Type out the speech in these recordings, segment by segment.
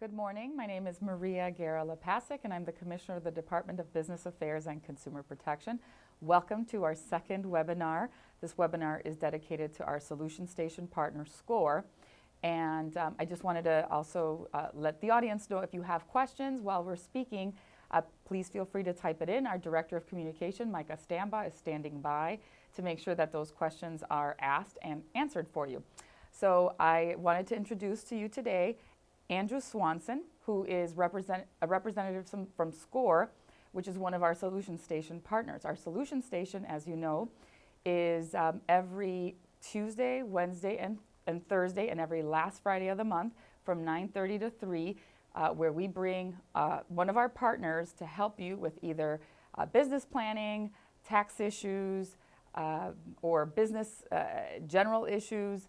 Good morning. My name is Maria Guerra-Lapasic, and I'm the Commissioner of the Department of Business Affairs and Consumer Protection. Welcome to our second webinar. This webinar is dedicated to our Solution Station partner, SCORE. And I just wanted to also let the audience know if you have questions while we're speaking, please feel free to type it in. Our Director of Communication, Micah Stamba, is standing by to make sure that those questions are asked and answered for you. So I wanted to introduce to you today Andrew Swanson, who is a representative from SCORE, which is one of our Solution Station partners. Our Solution Station, as you know, is every Tuesday, Wednesday, and Thursday, and every last Friday of the month from 9:30 to 3, where we bring one of our partners to help you with either business planning, tax issues, or business general issues,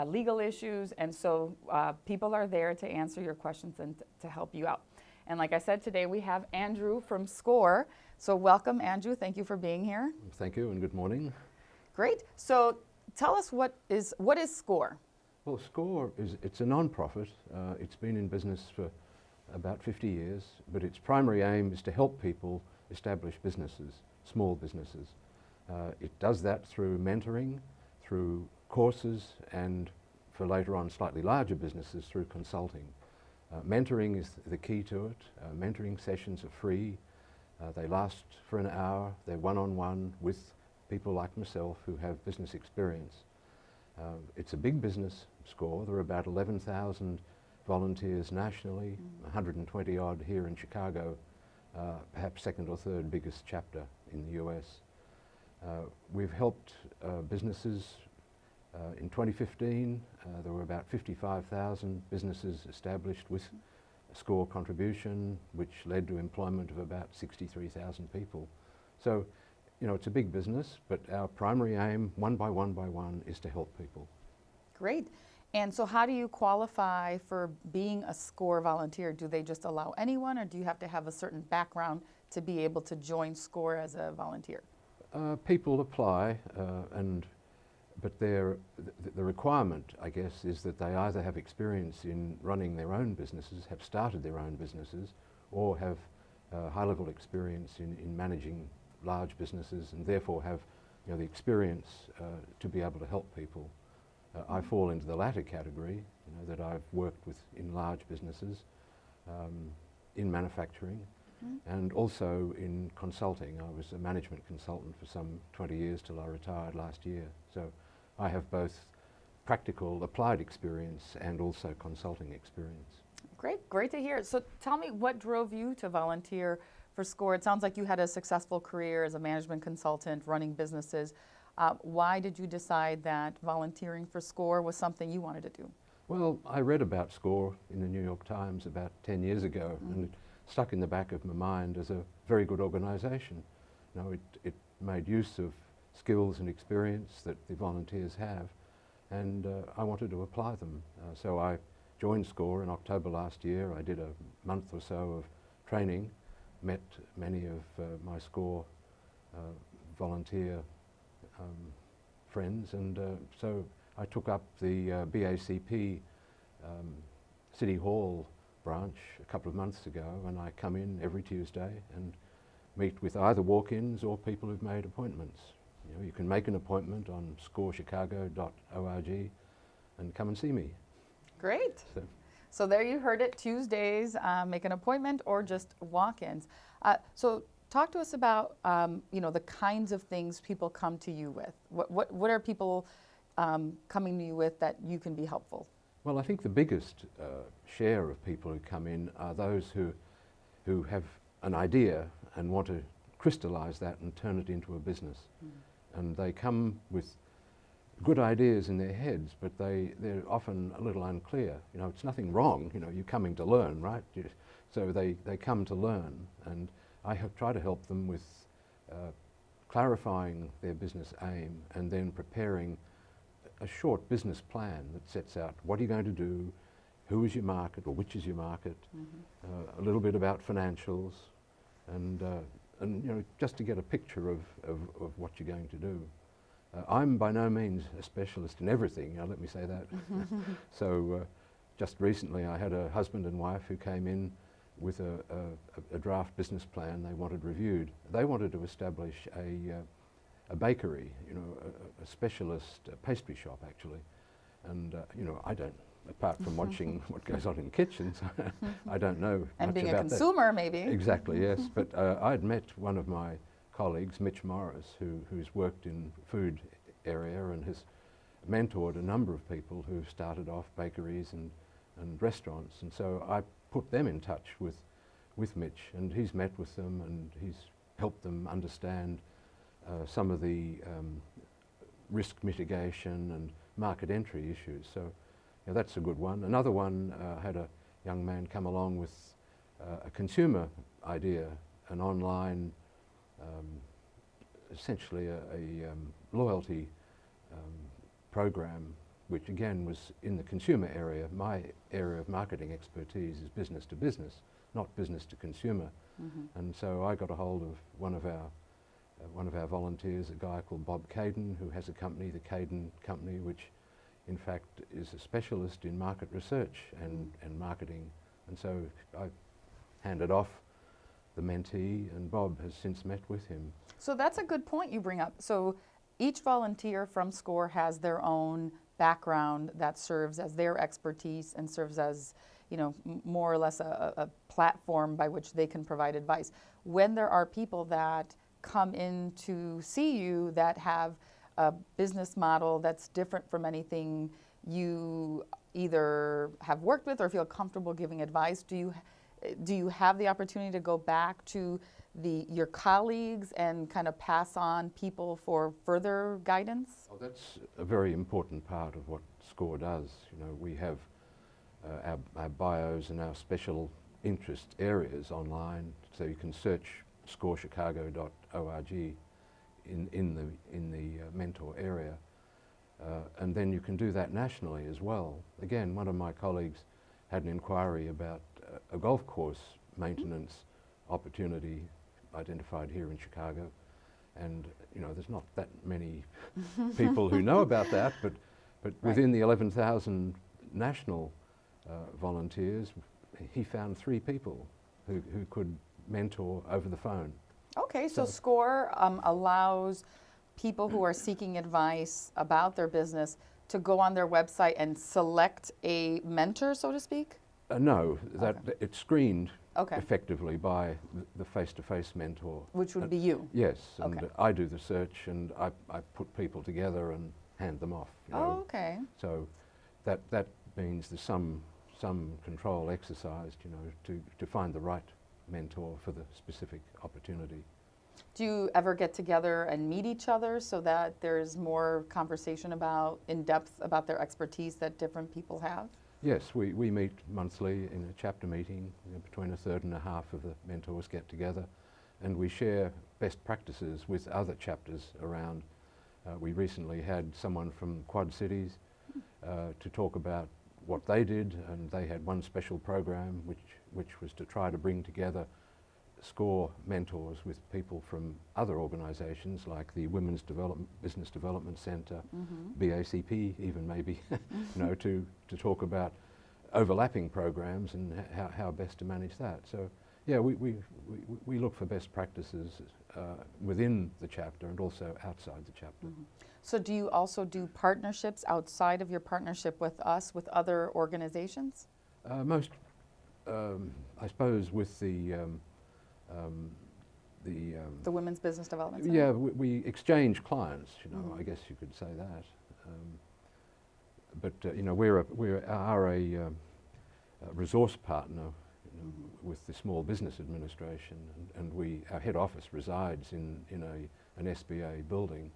legal issues, and so people are there to answer your questions and to help you out. And like I said, today we have Andrew from SCORE. So welcome, Andrew. Thank you for being here. Thank you and good morning. Great. So tell us what is SCORE? Well, SCORE it's a non-profit. It's been in business for about 50 years, but its primary aim is to help people establish businesses, small businesses. It does that through mentoring, through courses, and for later on slightly larger businesses through consulting. Mentoring is the key to it. Mentoring sessions are free. They last for an hour. They're one-on-one with people like myself who have business experience. It's a big business, SCORE. There are about 11,000 volunteers nationally, 120 odd here in Chicago, perhaps second or third biggest chapter in the US. We've helped businesses. In 2015, there were about 55,000 businesses established with a SCORE contribution, which led to employment of about 63,000 people. So, you know, it's a big business, but our primary aim, one by one, is to help people. Great. And so how do you qualify for being a SCORE volunteer? Do they just allow anyone, or do you have to have a certain background to be able to join SCORE as a volunteer? People apply, but the requirement, I guess, is that they either have experience in running their own businesses, have started their own businesses, or have high-level experience in managing large businesses, and therefore have, you know, the experience to be able to help people. I fall into the latter category, you know, that I've worked with in large businesses, in manufacturing, and also in consulting. I was a management consultant for some 20 years till I retired last year. So I have both practical applied experience and also consulting experience. Great to hear. So tell me, what drove you to volunteer for SCORE? It sounds like you had a successful career as a management consultant running businesses. Why did you decide that volunteering for SCORE was something you wanted to do? Well, I read about SCORE in the New York Times about 10 years ago, and it stuck in the back of my mind as a very good organization. You know, it made use of skills and experience that the volunteers have, and I wanted to apply them. So I joined SCORE in October last year. I did a month or so of training, met many of my SCORE volunteer friends, and so I took up the BACP City Hall branch a couple of months ago, and I come in every Tuesday and meet with either walk-ins or people who've made appointments. You know, you can make an appointment on scorechicago.org and come and see me. Great. So there you heard it, Tuesdays, make an appointment or just walk-ins. So talk to us about you know, the kinds of things people come to you with. What are people coming to you with that you can be helpful? Well, I think the biggest share of people who come in are those who have an idea and want to crystallize that and turn it into a business. And they come with good ideas in their heads, but they're often a little unclear. You know, it's nothing wrong, you know, you're coming to learn, right? So they come to learn, and I have tried to help them with clarifying their business aim and then preparing a short business plan that sets out what are you going to do, who is your market or which is your market, a little bit about financials, and you know, just to get a picture of what you're going to do. I'm by no means a specialist in everything, let me say that. So just recently I had a husband and wife who came in with a draft business plan they wanted reviewed. They wanted to establish a bakery, you know, a specialist pastry shop actually. And you know, I don't, apart from watching what goes on in kitchens, I don't know and much being about a consumer, that. maybe. Exactly, yes. But I'd met one of my colleagues, Mitch Morris, who's worked in food area and has mentored a number of people who've started off bakeries and restaurants. And so I put them in touch with Mitch, and he's met with them and he's helped them understand some of the risk mitigation and market entry issues. So yeah, that's a good one. Another one, had a young man come along with a consumer idea, an online, essentially a loyalty program, which again was in the consumer area. My area of marketing expertise is business to business, not business to consumer. And so I got a hold of one of our volunteers, a guy called Bob Caden, who has a company, the Caden Company, which in fact is a specialist in market research and marketing. And so I handed off the mentee, and Bob has since met with him. So that's a good point you bring up. So each volunteer from SCORE has their own background that serves as their expertise and serves as, you know, more or less a platform by which they can provide advice. When there are people that come in to see you that have a business model that's different from anything you either have worked with or feel comfortable giving advice, do you have the opportunity to go back to your colleagues and kind of pass on people for further guidance? Oh, that's a very important part of what SCORE does. You know, we have our bios and our special interest areas online, so you can search scorechicago.org in the mentor area, and then you can do that nationally as well. Again, one of my colleagues had an inquiry about a golf course maintenance opportunity identified here in Chicago, and you know, there's not that many people who know about that, but Right. within the 11,000 national volunteers, he found 3 people who could mentor over the phone. Okay, so SCORE allows people who are seeking advice about their business to go on their website and select a mentor, so to speak? No, it's screened Okay. effectively by the face-to-face mentor. Which would be you? Yes, and Okay. I do the search, and I put people together and hand them off. You know. Oh, okay. So that means there's some control exercised, you know, to find the right mentor for the specific opportunity. Do you ever get together and meet each other so that there's more conversation in depth about their expertise that different people have? Yes, we meet monthly in a chapter meeting. You know, between a third and a half of the mentors get together, and we share best practices with other chapters around. We recently had someone from Quad Cities to talk about what they did, and they had one special program which was to try to bring together SCORE mentors with people from other organisations like the Women's Business Development Centre, BACP even maybe, you know, to talk about overlapping programs and how best to manage that. So yeah, we look for best practices within the chapter and also outside the chapter. So do you also do partnerships outside of your partnership with us, with other organizations? Most, I suppose, with the Women's Business Development Center? yeah, we exchange clients, you know, I guess you could say that. But you know, we are a resource partner, you know, with the Small Business Administration, and our head office resides in an SBA building,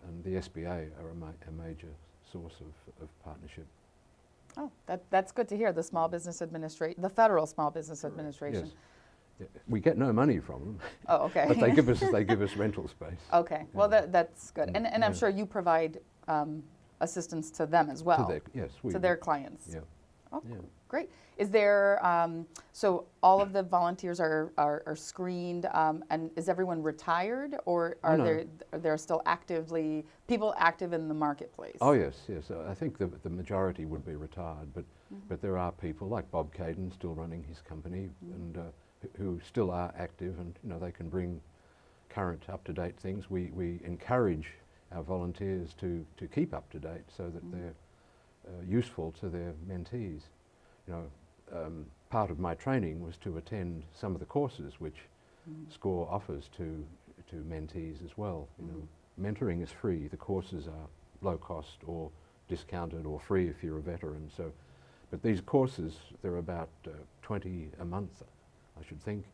and the SBA are a major source of partnership. Oh, that's good to hear. The Small Business Administration, the Federal Small Business Administration. Yes. Yeah, we get no money from them. Oh, okay. But they give us rental space. Okay, well that's good. And I'm yeah. sure you provide assistance to them as well. Yes, to their clients. Yeah. Oh, Yeah. great. Is there, so all of the volunteers are screened, and is everyone retired, or Oh, no. are there still people active in the marketplace? Oh yes, yes. I think the majority would be retired, but there are people like Bob Caden still running his company and who still are active, and they can bring current up-to-date things. We encourage our volunteers to keep up to date so that they're useful to their mentees. Part of my training was to attend some of the courses which SCORE offers to mentees as well. Mentoring is free. The courses are low cost or discounted or free if you're a veteran. So, but these courses, they're about 20 a month, I should think.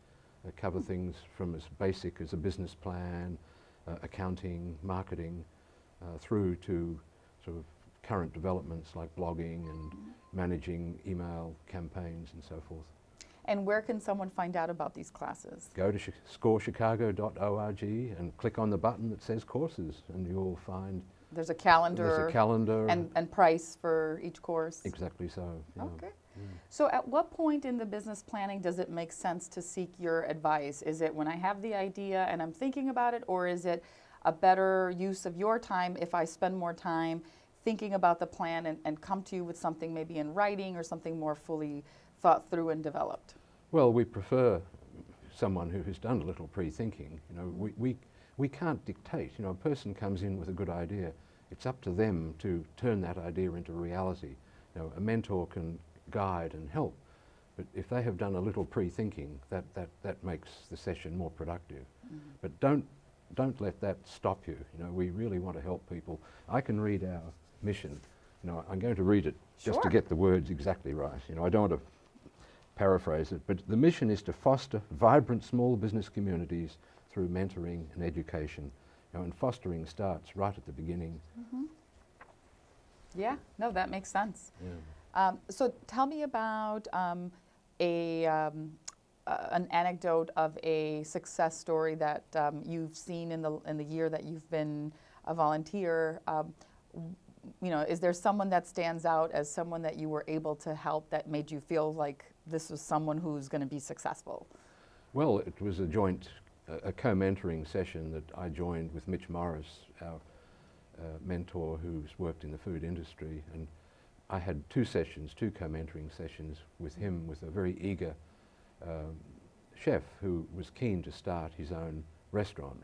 They cover things from as basic as a business plan, accounting, marketing, through to sort of current developments like blogging and managing email campaigns and so forth. And where can someone find out about these classes? Go to scorechicago.org and click on the button that says courses, and you'll find there's a calendar. There's a calendar. And price for each course? Exactly so. Yeah. Okay. So at what point in the business planning does it make sense to seek your advice? Is it when I have the idea and I'm thinking about it, or is it a better use of your time if I spend more time thinking about the plan and come to you with something maybe in writing or something more fully thought through and developed? Well, we prefer someone who has done a little pre-thinking. We can't dictate. A person comes in with a good idea. It's up to them to turn that idea into reality. A mentor can guide and help, but if they have done a little pre-thinking, that makes the session more productive. But don't let that stop you. We really want to help people. I can read our mission. I'm going to read it just to get the words exactly right. I don't want to paraphrase it, but the mission is to foster vibrant small business communities through mentoring and education. And fostering starts right at the beginning. Yeah, no, that makes sense. Yeah. So tell me about an anecdote of a success story that you've seen in the year that you've been a volunteer. Is there someone that stands out as someone that you were able to help that made you feel like this was someone who's going to be successful? Well, it was a co-mentoring session that I joined with Mitch Morris, our mentor who's worked in the food industry, and I had two co-mentoring sessions with him, with a very eager chef who was keen to start his own restaurant.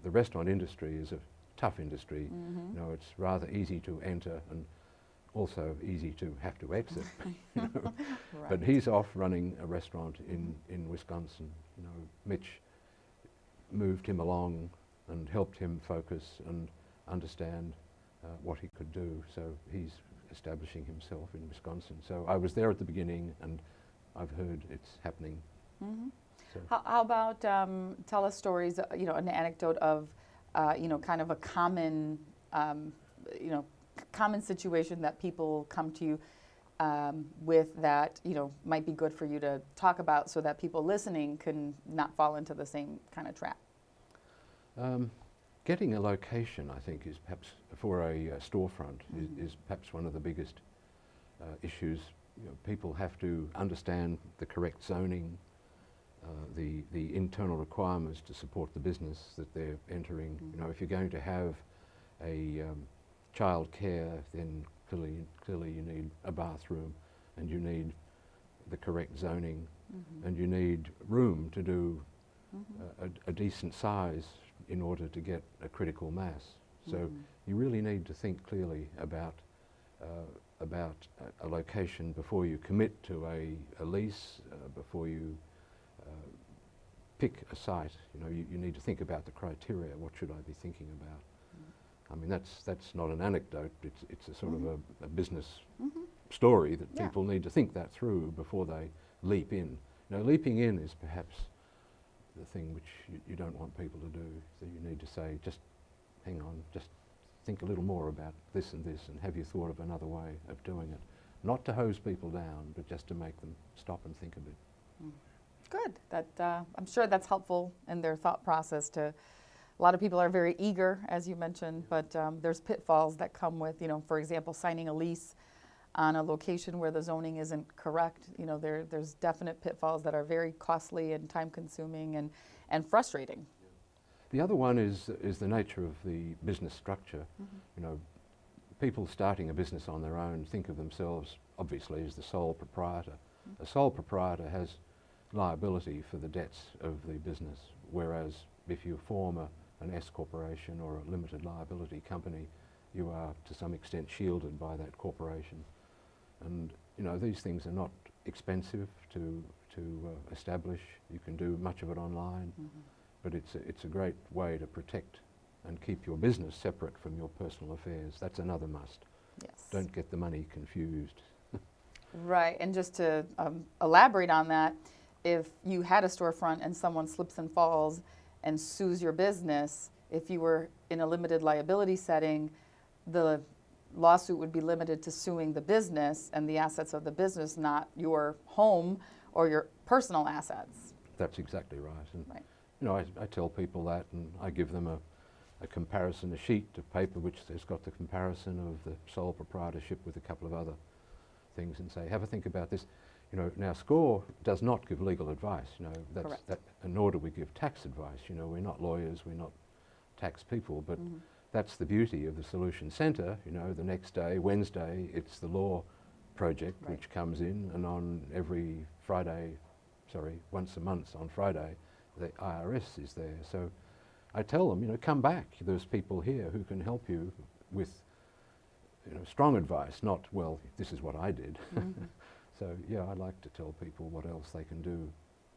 The restaurant industry is a tough industry. It's rather easy to enter and also easy to have to exit. Right. But he's off running a restaurant in Wisconsin. Mitch moved him along and helped him focus and understand what he could do. So he's establishing himself in Wisconsin. So I was there at the beginning, and I've heard it's happening. So how about tell us stories, an anecdote of, kind of a common, common situation that people come to you with that, might be good for you to talk about so that people listening can not fall into the same kind of trap. Getting a location, I think, is perhaps for a storefront is perhaps one of the biggest issues. People have to understand the correct zoning, the internal requirements to support the business that they're entering. If you're going to have a child care, then clearly you need a bathroom, and you need the correct zoning, and you need room to do a decent size in order to get a critical mass. So you really need to think clearly about a location before you commit to a lease, before you pick a site. You need to think about the criteria. What should I be thinking about? I mean, that's not an anecdote. It's a sort of a business story that people need to think that through before they leap in. Leaping in is perhaps the thing which you don't want people to do. So you need to say, just hang on, just think a little more about this and this, and have you thought of another way of doing it? Not to hose people down, but just to make them stop and think a bit. Good. I'm sure that's helpful in their thought process. A lot of people are very eager, as you mentioned, but there's pitfalls that come with, for example, signing a lease on a location where the zoning isn't correct, you know, there's definite pitfalls that are very costly and time-consuming and frustrating. The other one is the nature of the business structure. You know, people starting a business on their own think of themselves, obviously, as the sole proprietor. A sole proprietor has liability for the debts of the business, whereas if you form an S corporation or a limited liability company, you are to some extent shielded by that corporation. And you know, these things are not expensive to establish. You can do much of it online, but it's a great way to protect and keep your business separate from your personal affairs. That's another must. Yes. Don't get the money confused. Right, and just to elaborate on that, if you had a storefront and someone slips and falls and sues your business, if you were in a limited liability setting, the lawsuit would be limited to suing the business and the assets of the business, not your home or your personal assets. That's exactly right. And Right. you know, I tell people that, and I give them a comparison, a sheet of paper which has got the comparison of the sole proprietorship with a couple of other things, and say, have a think about this. You know, now SCORE does not give legal advice, you know, and nor do we give tax advice. You know, we're not lawyers, we're not tax people, but that's the beauty of the Solution Centre. You know, the next day, Wednesday, it's the law project which comes in, and on every Friday, once a month on Friday, the IRS is there. So I tell them, you know, come back. There's people here who can help you with, you know, strong advice, not, well, this is what I did. So yeah, I like to tell people what else they can do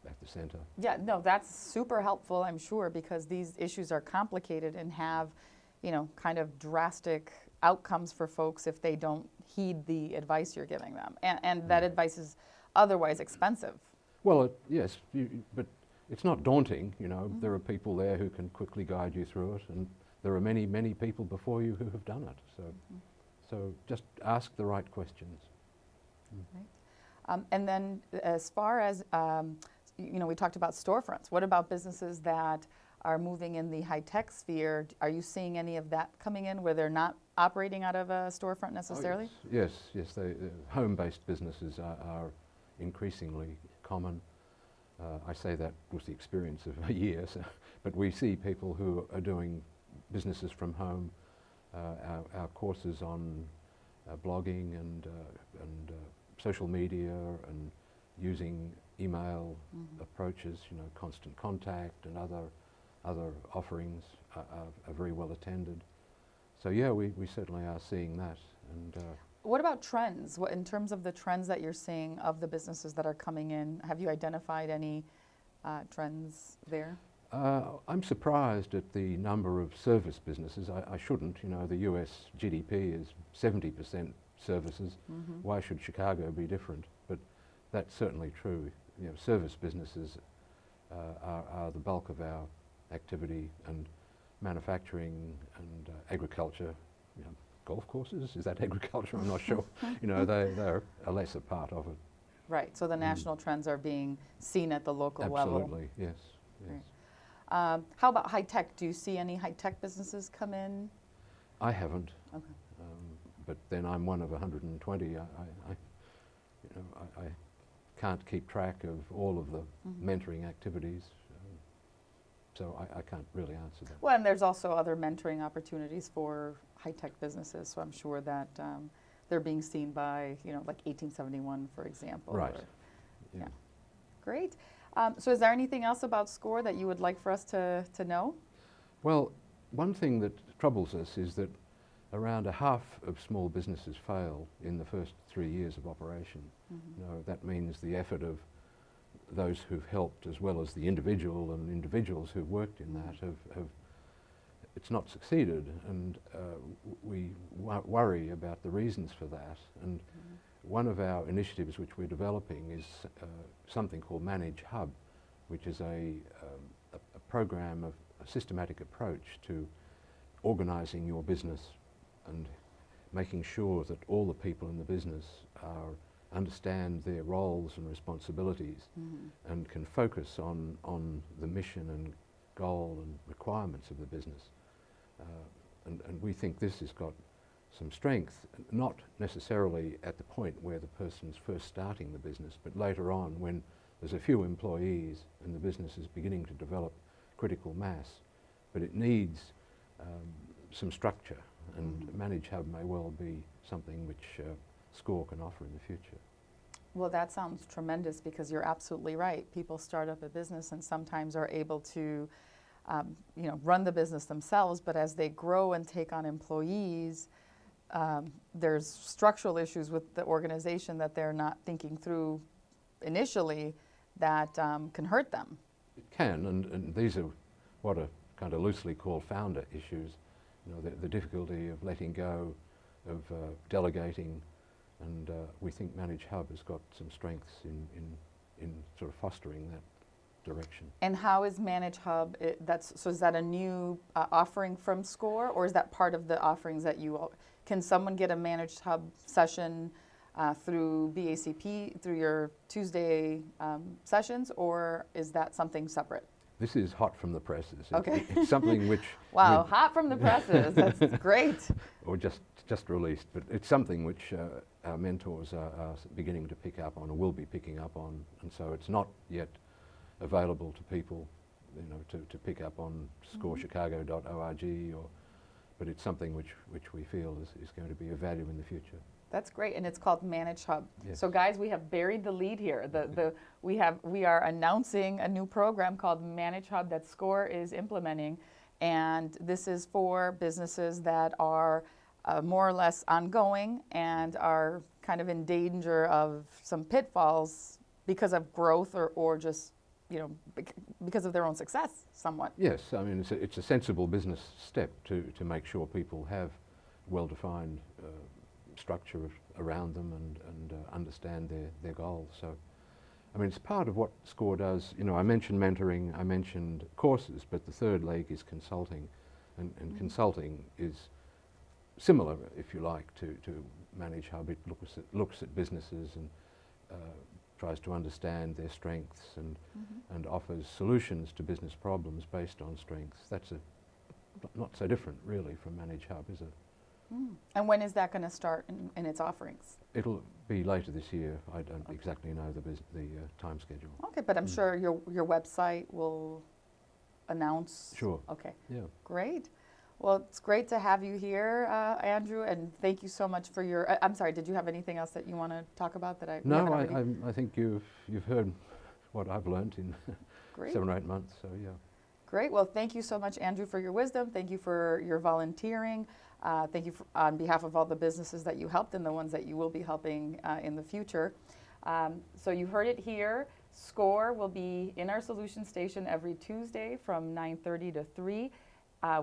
at the centre. Yeah, no, that's super helpful, I'm sure, because these issues are complicated and have, you know, kind of drastic outcomes for folks if they don't heed the advice you're giving them. And that advice is otherwise expensive. Well, yes, but it's not daunting, you know. There are people there who can quickly guide you through it, and there are many, many people before you who have done it. So just ask the right questions. Right. And then as far as, you know, we talked about storefronts. What about businesses that are moving in the high-tech sphere? Are you seeing any of that coming in where they're not operating out of a storefront necessarily? Oh, yes, home-based businesses are increasingly common. I say that with the experience of a year, but we see people who are doing businesses from home. Our courses on blogging and social media and using email approaches, you know, constant contact and other offerings are very well attended. So yeah, we certainly are seeing that. And what about trends? What, in terms of the trends that you're seeing of the businesses that are coming in, have you identified any trends there? I'm surprised at the number of service businesses. I shouldn't, you know, the US GDP is 70% services. Why should Chicago be different? But that's certainly true. You know, service businesses are the bulk of our activity, and manufacturing and agriculture. You know, golf courses, is that agriculture? I'm not sure. You know, they're a lesser part of it. Right, so the national trends are being seen at the local level. Absolutely, yes. Right. How about high-tech? Do you see any high-tech businesses come in? I haven't. Okay. But then I'm one of 120. You know, I can't keep track of all of the mentoring activities, so I can't really answer that. Well, and there's also other mentoring opportunities for high-tech businesses, so I'm sure that they're being seen by, you know, like 1871, for example. Right. Yeah. Great. So is there anything else about SCORE that you would like for us to know? Well, one thing that troubles us is that around a half of small businesses fail in the first 3 years of operation. You know, that means the effort of those who've helped, as well as the individual and individuals who've worked in that, have it's not succeeded, and we worry about the reasons for that. And one of our initiatives which we're developing is something called Manage Hub, which is a program of a systematic approach to organising your business and making sure that all the people in the business understand their roles and responsibilities and can focus on the mission and goal and requirements of the business. And we think this has got some strength, not necessarily at the point where the person's first starting the business, but later on when there's a few employees and the business is beginning to develop critical mass. But it needs some structure, and Manage Hub may well be something which SCORE can offer in the future. Well, that sounds tremendous, because you're absolutely right. People start up a business and sometimes are able to run the business themselves, but as they grow and take on employees, there's structural issues with the organization that they're not thinking through initially that can hurt them. It can, and these are what are kind of loosely called founder issues. You know, the difficulty of letting go, of delegating, and we think Manage Hub has got some strengths in sort of fostering that direction. And how is Manage Hub? So is that a new offering from SCORE, or is that part of the offerings that you all? Can someone get a Manage Hub session through BACP, through your Tuesday sessions, or is that something separate? This is hot from the presses. Okay. It's something which... Wow, hot from the presses. That's great. Or just released, but it's something which our mentors are beginning to pick up on, or will be picking up on, and so it's not yet available to people, you know, to pick up on scorechicago.org, but it's something which we feel is going to be of value in the future. That's great, and it's called Manage Hub. Yes. So guys, we have buried the lead here. We are announcing a new program called Manage Hub that SCORE is implementing, and this is for businesses that are more or less ongoing and are kind of in danger of some pitfalls because of growth or just, you know, because of their own success somewhat. Yes, I mean it's a sensible business step to make sure people have well-defined structure around them and understand their goals. So, I mean, it's part of what SCORE does. You know, I mentioned mentoring, I mentioned courses, but the third leg is consulting, and consulting is similar, if you like, to Manage Hub. It looks at businesses and tries to understand their strengths and offers solutions to business problems based on strengths. That's not so different, really, from Manage Hub, is it? And when is that going to start in its offerings? It'll be later this year. I don't exactly know the time schedule. Okay, but I'm sure your website will announce. Sure. Okay. Yeah. Great. Well, it's great to have you here, Andrew, and thank you so much for your. I'm sorry. Did you have anything else that you want to talk about that I? No, I think you've heard what I've learned in 7 or 8 months. So yeah. Great. Well, thank you so much, Andrew, for your wisdom. Thank you for your volunteering. Thank you on behalf of all the businesses that you helped and the ones that you will be helping in the future. So you heard it here. SCORE will be in our solution station every Tuesday from 9:30 to 3.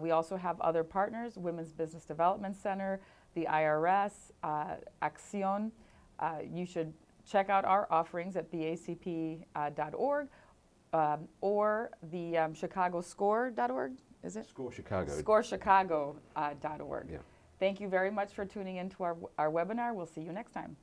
We also have other partners, Women's Business Development Center, the IRS, Accion. You should check out our offerings at bacp.org or the chicagoscore.org. Is it? SCORE Chicago. SCOREchicago.org. Yeah. Thank you very much for tuning in to our webinar. We'll see you next time.